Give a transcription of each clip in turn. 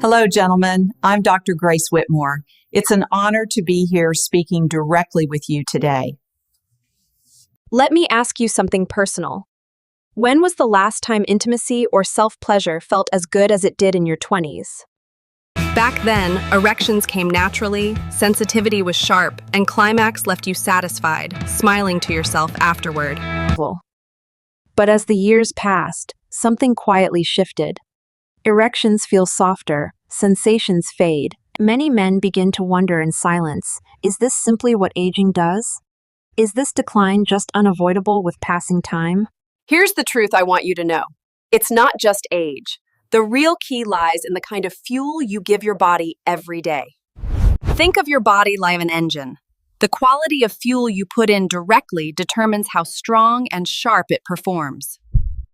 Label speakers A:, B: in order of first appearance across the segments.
A: Hello, gentlemen. I'm Dr. Grace Whitmore. It's an honor to be here speaking directly with you today.
B: Let me ask you something personal. When was the last time intimacy or self-pleasure felt as good as it did in your 20s? Back then, erections came naturally, sensitivity was sharp, and climax left you satisfied, smiling to yourself afterward. But as the years passed, something quietly shifted. Erections feel softer, sensations fade. Many men begin to wonder in silence, is this simply what aging does? Is this decline just unavoidable with passing time?
C: Here's the truth I want you to know. It's not just age. The real key lies in the kind of fuel you give your body every day. Think of your body like an engine. The quality of fuel you put in directly determines how strong and sharp it performs.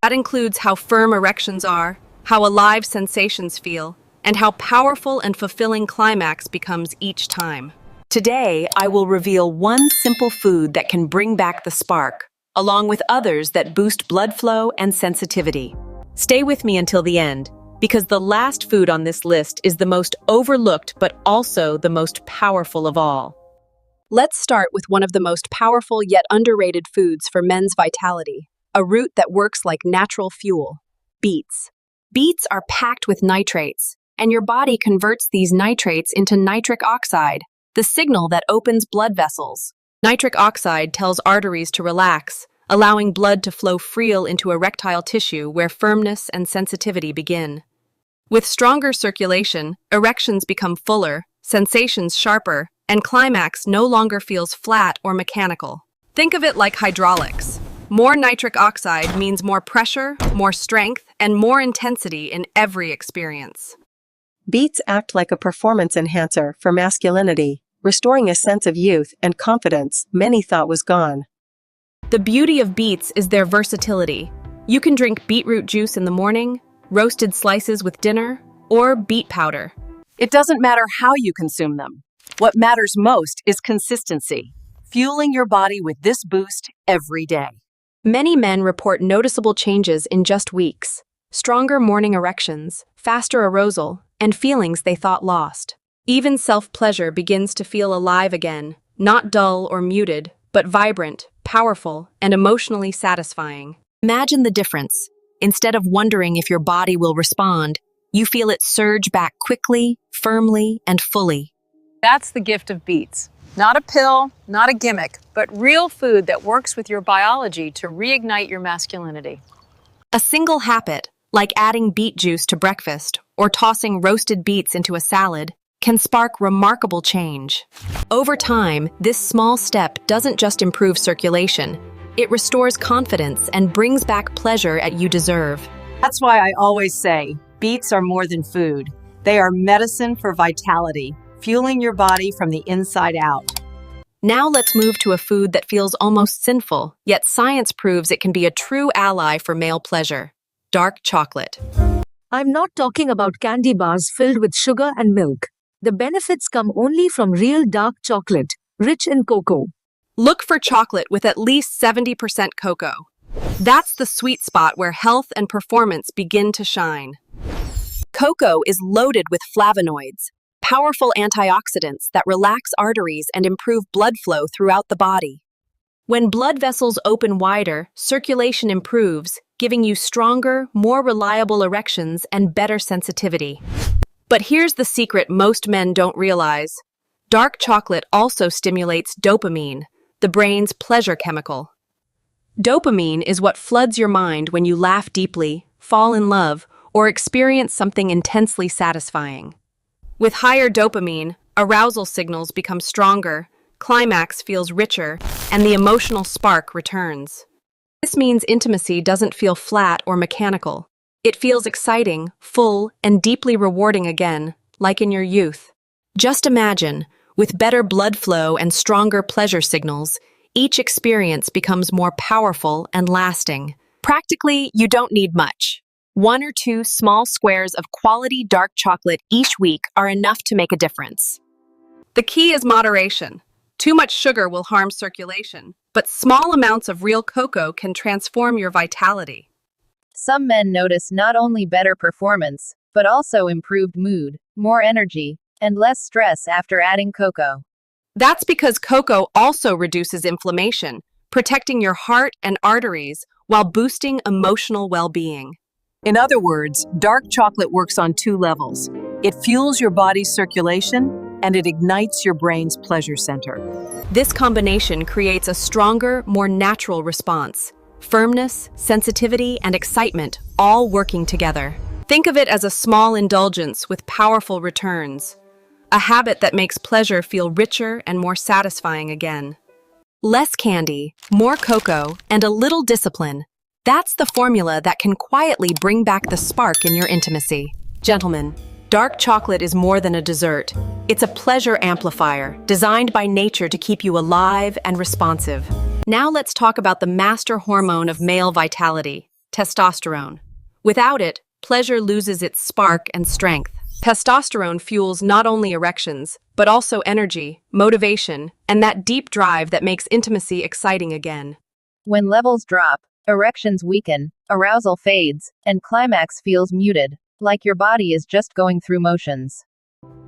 C: That includes how firm erections are, how alive sensations feel, and how powerful and fulfilling climax becomes each time. Today, I will reveal one simple food that can bring back the spark, along with others that boost blood flow and sensitivity. Stay with me until the end, because the last food on this list is the most overlooked but also the most powerful of all.
B: Let's start with one of the most powerful yet underrated foods for men's vitality, a root that works like natural fuel: beets. Beets are packed with nitrates, and your body converts these nitrates into nitric oxide, the signal that opens blood vessels. Nitric oxide tells arteries to relax, allowing blood to flow freely into erectile tissue where firmness and sensitivity begin. With stronger circulation, erections become fuller, sensations sharper, and climax no longer feels flat or mechanical. Think of it like hydraulics. More nitric oxide means more pressure, more strength, and more intensity in every experience.
D: Beets act like a performance enhancer for masculinity, restoring a sense of youth and confidence many thought was gone.
B: The beauty of beets is their versatility. You can drink beetroot juice in the morning, roasted slices with dinner, or beet powder.
C: It doesn't matter how you consume them. What matters most is consistency, fueling your body with this boost every day.
B: Many men report noticeable changes in just weeks: stronger morning erections, faster arousal, and feelings they thought lost. Even self-pleasure begins to feel alive again, not dull or muted, but vibrant, powerful, and emotionally satisfying.
C: Imagine the difference. Instead of wondering if your body will respond, you feel it surge back quickly, firmly, and fully.
E: That's the gift of beets. Not a pill, not a gimmick, but real food that works with your biology to reignite your masculinity.
C: A single habit, like adding beet juice to breakfast or tossing roasted beets into a salad, can spark remarkable change. Over time, this small step doesn't just improve circulation, it restores confidence and brings back pleasure that you deserve.
A: That's why I always say, beets are more than food. They are medicine for vitality, fueling your body from the inside out.
C: Now let's move to a food that feels almost sinful, yet science proves it can be a true ally for male pleasure: dark chocolate.
F: I'm not talking about candy bars filled with sugar and milk. The benefits come only from real dark chocolate, rich in cocoa.
C: Look for chocolate with at least 70% cocoa. That's the sweet spot where health and performance begin to shine. Cocoa is loaded with flavonoids, powerful antioxidants that relax arteries and improve blood flow throughout the body. When blood vessels open wider, circulation improves, giving you stronger, more reliable erections and better sensitivity. But here's the secret most men don't realize. Dark chocolate also stimulates dopamine, the brain's pleasure chemical. Dopamine is what floods your mind when you laugh deeply, fall in love, or experience something intensely satisfying. With higher dopamine, arousal signals become stronger, climax feels richer, and the emotional spark returns. This means intimacy doesn't feel flat or mechanical. It feels exciting, full, and deeply rewarding again, like in your youth. Just imagine, with better blood flow and stronger pleasure signals, each experience becomes more powerful and lasting. Practically, you don't need much. 1 or 2 small squares of quality dark chocolate each week are enough to make a difference. The key is moderation. Too much sugar will harm circulation, but small amounts of real cocoa can transform your vitality.
G: Some men notice not only better performance, but also improved mood.
E: more energy, and less stress after adding cocoa.
C: That's because cocoa also reduces inflammation, protecting your heart and arteries while boosting emotional well-being.
A: In other words, dark chocolate works on two levels. It fuels your body's circulation, and it ignites your brain's pleasure center.
C: This combination creates a stronger, more natural response. Firmness, sensitivity, and excitement all working together. Think of it as a small indulgence with powerful returns. A habit that makes pleasure feel richer and more satisfying again. Less candy, more cocoa, and a little discipline. That's the formula that can quietly bring back the spark in your intimacy. Gentlemen, dark chocolate is more than a dessert. It's a pleasure amplifier designed by nature to keep you alive and responsive. Now let's talk about the master hormone of male vitality, testosterone. Without it, pleasure loses its spark and strength. Testosterone fuels not only erections, but also energy, motivation, and that deep drive that makes intimacy exciting again.
E: When levels drop, erections weaken, arousal fades, and climax feels muted, like your body is just going through motions.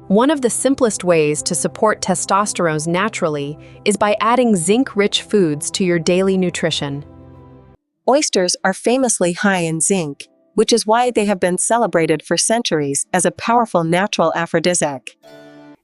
C: One of the simplest ways to support testosterone naturally is by adding zinc-rich foods to your daily nutrition.
D: Oysters are famously high in zinc, which is why they have been celebrated for centuries as a powerful natural aphrodisiac.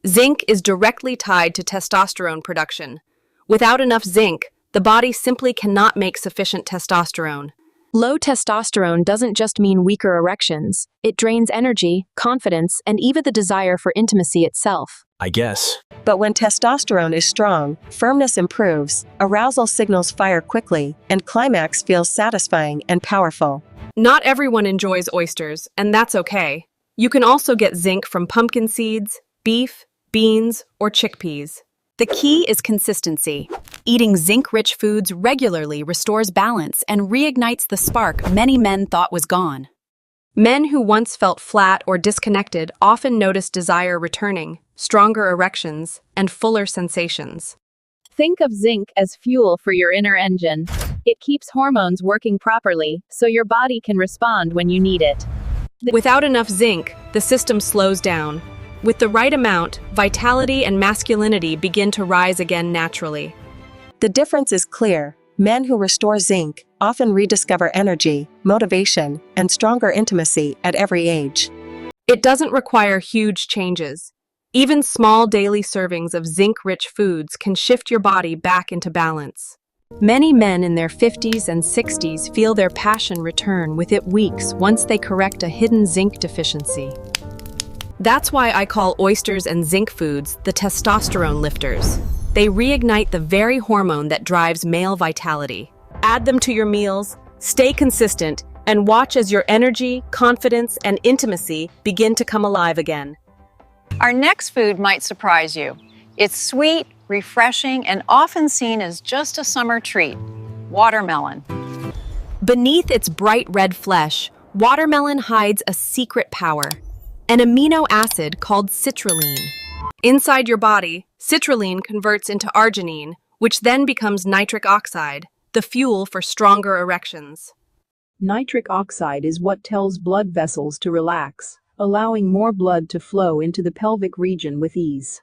C: Zinc is directly tied to testosterone production. Without enough zinc, the body simply cannot make sufficient testosterone.
B: Low testosterone doesn't just mean weaker erections. It drains energy, confidence, and even the desire for intimacy itself.
G: I guess.
D: But when testosterone is strong, firmness improves, arousal signals fire quickly, and climax feels satisfying and powerful.
C: Not everyone enjoys oysters, and that's okay. You can also get zinc from pumpkin seeds, beef, beans, or chickpeas. The key is consistency. Eating zinc-rich foods regularly restores balance and reignites the spark many men thought was gone. Men who once felt flat or disconnected often notice desire returning, stronger erections, and fuller sensations.
E: Think of zinc as fuel for your inner engine. It keeps hormones working properly, so your body can respond when you need it.
C: Without enough zinc, the system slows down. With the right amount, vitality and masculinity begin to rise again naturally.
D: The difference is clear. Men who restore zinc often rediscover energy, motivation, and stronger intimacy at every age.
C: It doesn't require huge changes. Even small daily servings of zinc-rich foods can shift your body back into balance. Many men in their 50s and 60s feel their passion return within weeks once they correct a hidden zinc deficiency. That's why I call oysters and zinc foods the testosterone lifters. They reignite the very hormone that drives male vitality. Add them to your meals, stay consistent, and watch as your energy, confidence, and intimacy begin to come alive again.
E: Our next food might surprise you. It's sweet, refreshing, and often seen as just a summer treat: watermelon.
C: Beneath its bright red flesh, watermelon hides a secret power, an amino acid called citrulline. Inside your body, citrulline converts into arginine, which then becomes nitric oxide, the fuel for stronger erections.
H: Nitric oxide is what tells blood vessels to relax, allowing more blood to flow into the pelvic region with ease.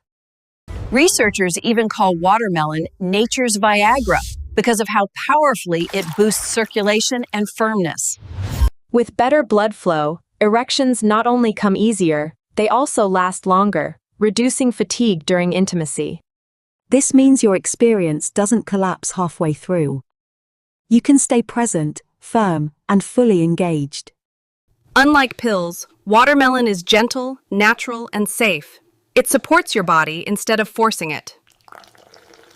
A: Researchers even call watermelon nature's Viagra because of how powerfully it boosts circulation and firmness.
B: With better blood flow, erections not only come easier, they also last longer, reducing fatigue during intimacy.
F: This means your experience doesn't collapse halfway through. You can stay present, firm, and fully engaged.
C: Unlike pills, watermelon is gentle, natural, and safe. It supports your body instead of forcing it.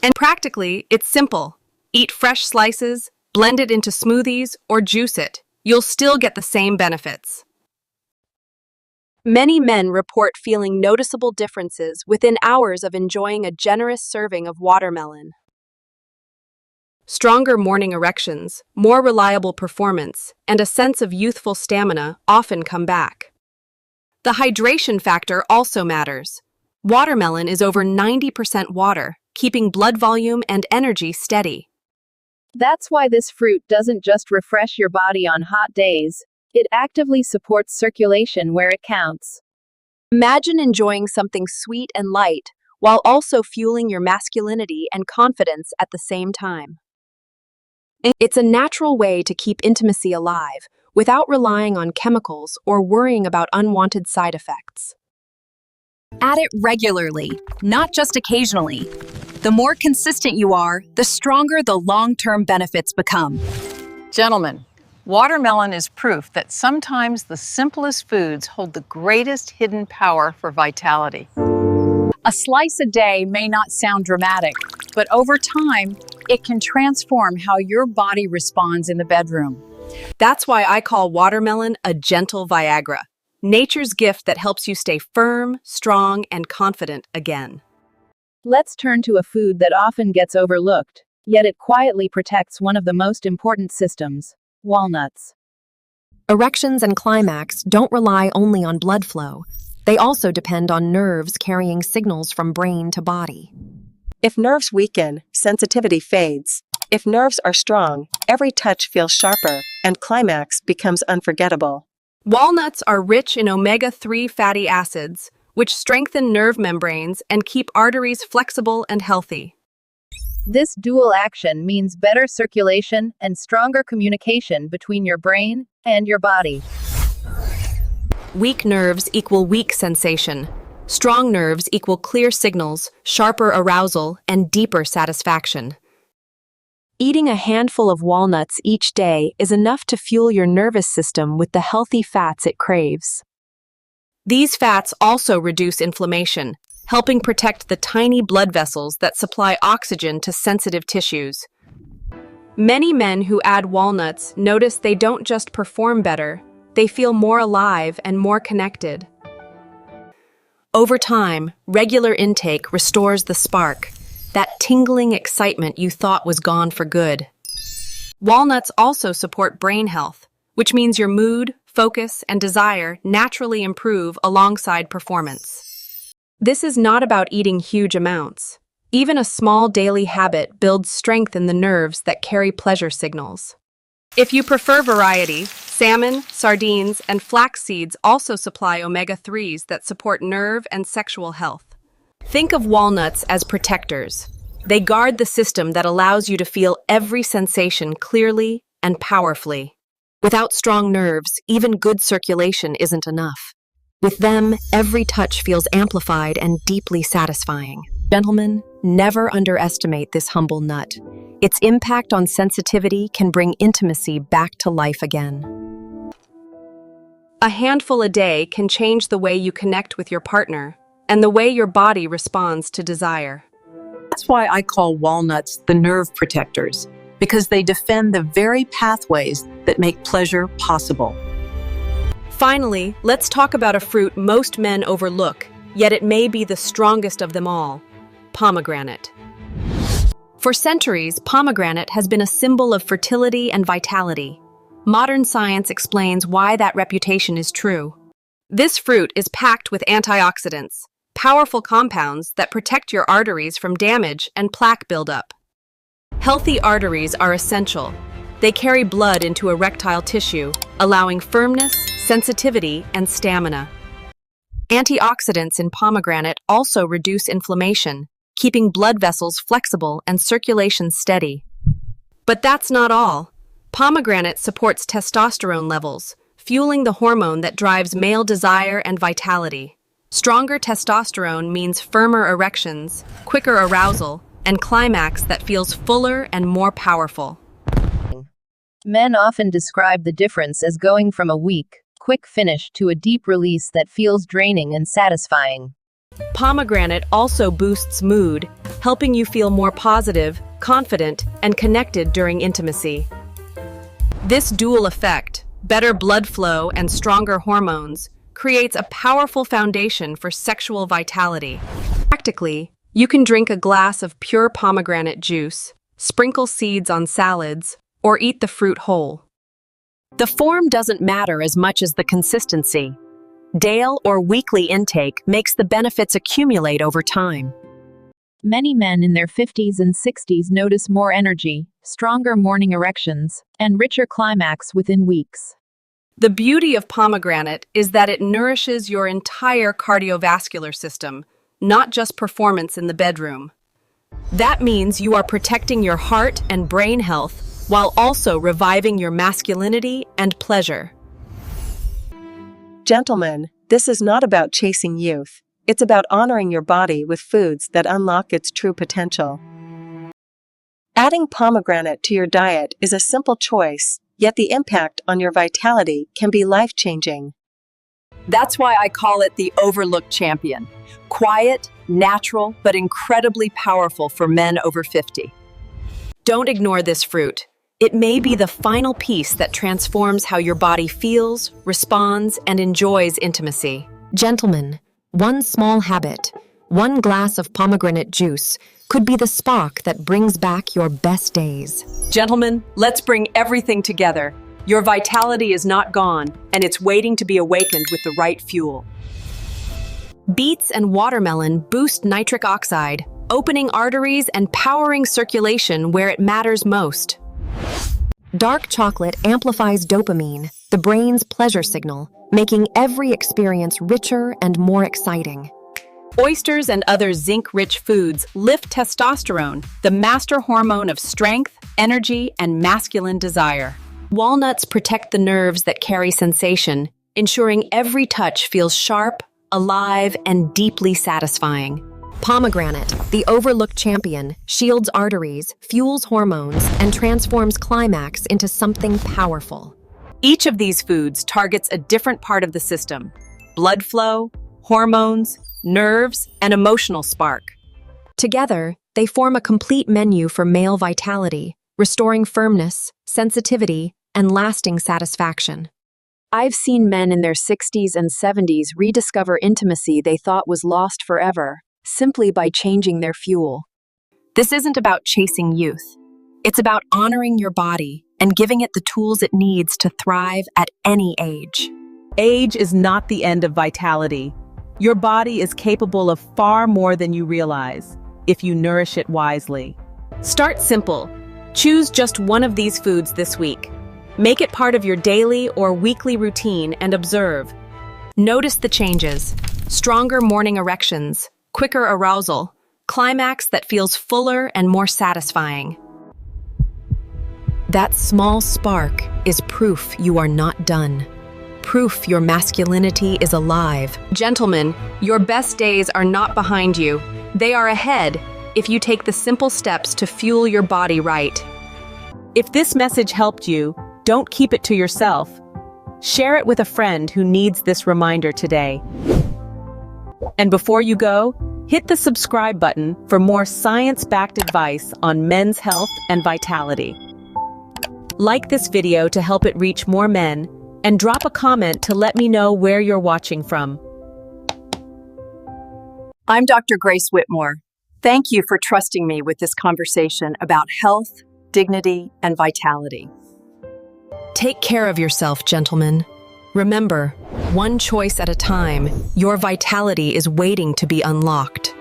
C: And practically, it's simple. Eat fresh slices, blend it into smoothies, or juice it. You'll still get the same benefits. Many men report feeling noticeable differences within hours of enjoying a generous serving of watermelon. Stronger morning erections, more reliable performance, and a sense of youthful stamina often come back. The hydration factor also matters. Watermelon is over 90% water, keeping blood volume and energy steady.
E: That's why this fruit doesn't just refresh your body on hot days. It actively supports circulation where it counts.
B: Imagine enjoying something sweet and light while also fueling your masculinity and confidence at the same time. It's a natural way to keep intimacy alive without relying on chemicals or worrying about unwanted side effects.
C: Add it regularly, not just occasionally. The more consistent you are, the stronger the long-term benefits become.
E: Gentlemen, watermelon is proof that sometimes the simplest foods hold the greatest hidden power for vitality. A slice a day may not sound dramatic, but over time, it can transform how your body responds in the bedroom.
C: That's why I call watermelon a gentle Viagra, nature's gift that helps you stay firm, strong, and confident again.
H: Let's turn to a food that often gets overlooked, yet it quietly protects one of the most important systems: walnuts.
B: Erections and climax don't rely only on blood flow. They also depend on nerves carrying signals from brain to body.
D: If nerves weaken, sensitivity fades. If nerves are strong, every touch feels sharper, and climax becomes unforgettable.
C: Walnuts are rich in omega-3 fatty acids, which strengthen nerve membranes and keep arteries flexible and healthy.
G: This dual action means better circulation and stronger communication between your brain and your body.
C: Weak nerves equal weak sensation. Strong nerves equal clear signals, sharper arousal, and deeper satisfaction.
B: Eating a handful of walnuts each day is enough to fuel your nervous system with the healthy fats it craves.
C: These fats also reduce inflammation, helping protect the tiny blood vessels that supply oxygen to sensitive tissues. Many men who add walnuts notice they don't just perform better, they feel more alive and more connected. Over time, regular intake restores the spark, that tingling excitement you thought was gone for good. Walnuts also support brain health, which means your mood, focus, and desire naturally improve alongside performance. This is not about eating huge amounts. Even a small daily habit builds strength in the nerves that carry pleasure signals. If you prefer variety, salmon, sardines, and flax seeds also supply omega-3s that support nerve and sexual health. Think of walnuts as protectors. They guard the system that allows you to feel every sensation clearly and powerfully. Without strong nerves, even good circulation isn't enough. With them, every touch feels amplified and deeply satisfying. Gentlemen, never underestimate this humble nut. Its impact on sensitivity can bring intimacy back to life again. A handful a day can change the way you connect with your partner and the way your body responds to desire.
I: That's why I call walnuts the nerve protectors, because they defend the very pathways that make pleasure possible.
C: Finally, let's talk about a fruit most men overlook, yet it may be the strongest of them all: pomegranate. For centuries, pomegranate has been a symbol of fertility and vitality. Modern science explains why that reputation is true. This fruit is packed with antioxidants, powerful compounds that protect your arteries from damage and plaque buildup. Healthy arteries are essential. They carry blood into erectile tissue, allowing firmness, sensitivity, and stamina. Antioxidants in pomegranate also reduce inflammation, keeping blood vessels flexible and circulation steady. But that's not all. Pomegranate supports testosterone levels, fueling the hormone that drives male desire and vitality. Stronger testosterone means firmer erections, quicker arousal, and climax that feels fuller and more powerful.
G: Men often describe the difference as going from a weak, quick finish to a deep release that feels draining and satisfying.
C: Pomegranate also boosts mood, helping you feel more positive, confident, and connected during intimacy. This dual effect, better blood flow and stronger hormones, creates a powerful foundation for sexual vitality. Practically, you can drink a glass of pure pomegranate juice, sprinkle seeds on salads, or eat the fruit whole.
A: The form doesn't matter as much as the consistency. Daily or weekly intake makes the benefits accumulate over time.
H: Many men in their 50s and 60s notice more energy, stronger morning erections, and richer climax within weeks.
C: The beauty of pomegranate is that it nourishes your entire cardiovascular system, not just performance in the bedroom. That means you are protecting your heart and brain health while also reviving your masculinity and pleasure.
D: Gentlemen, this is not about chasing youth. It's about honoring your body with foods that unlock its true potential. Adding pomegranate to your diet is a simple choice, yet the impact on your vitality can be life-changing.
C: That's why I call it the overlooked champion. Quiet, natural, but incredibly powerful for men over 50. Don't ignore this fruit. It may be the final piece that transforms how your body feels, responds, and enjoys intimacy.
B: Gentlemen, one small habit, one glass of pomegranate juice, could be the spark that brings back your best days.
C: Gentlemen, let's bring everything together. Your vitality is not gone, and it's waiting to be awakened with the right fuel.
B: Beets and watermelon boost nitric oxide, opening arteries and powering circulation where it matters most. Dark chocolate amplifies dopamine, the brain's pleasure signal, making every experience richer and more exciting.
C: Oysters and other zinc-rich foods lift testosterone, the master hormone of strength, energy, and masculine desire.
B: Walnuts protect the nerves that carry sensation, ensuring every touch feels sharp, alive, and deeply satisfying. Pomegranate, the overlooked champion, shields arteries, fuels hormones, and transforms climax into something powerful.
C: Each of these foods targets a different part of the system: blood flow, hormones, nerves, and emotional spark.
B: Together, they form a complete menu for male vitality, restoring firmness, sensitivity, and lasting satisfaction.
H: I've seen men in their 60s and 70s rediscover intimacy they thought was lost forever, simply by changing their fuel.
B: This isn't about chasing youth. It's about honoring your body and giving it the tools it needs to thrive at any age.
C: Age is not the end of vitality. Your body is capable of far more than you realize if you nourish it wisely. Start simple. Choose just one of these foods this week. Make it part of your daily or weekly routine and observe.
B: Notice the changes: stronger morning erections, quicker arousal, climax that feels fuller and more satisfying. That small spark is proof you are not done. Proof your masculinity is alive.
C: Gentlemen, your best days are not behind you. They are ahead if you take the simple steps to fuel your body right. If this message helped you, don't keep it to yourself. Share it with a friend who needs this reminder today. And before you go, hit the subscribe button for more science-backed advice on men's health and vitality. Like this video to help it reach more men, and drop a comment to let me know where you're watching from.
E: I'm Dr. Grace Whitmore. Thank you for trusting me with this conversation about health, dignity, and vitality.
B: Take care of yourself, gentlemen. Remember, one choice at a time, your vitality is waiting to be unlocked.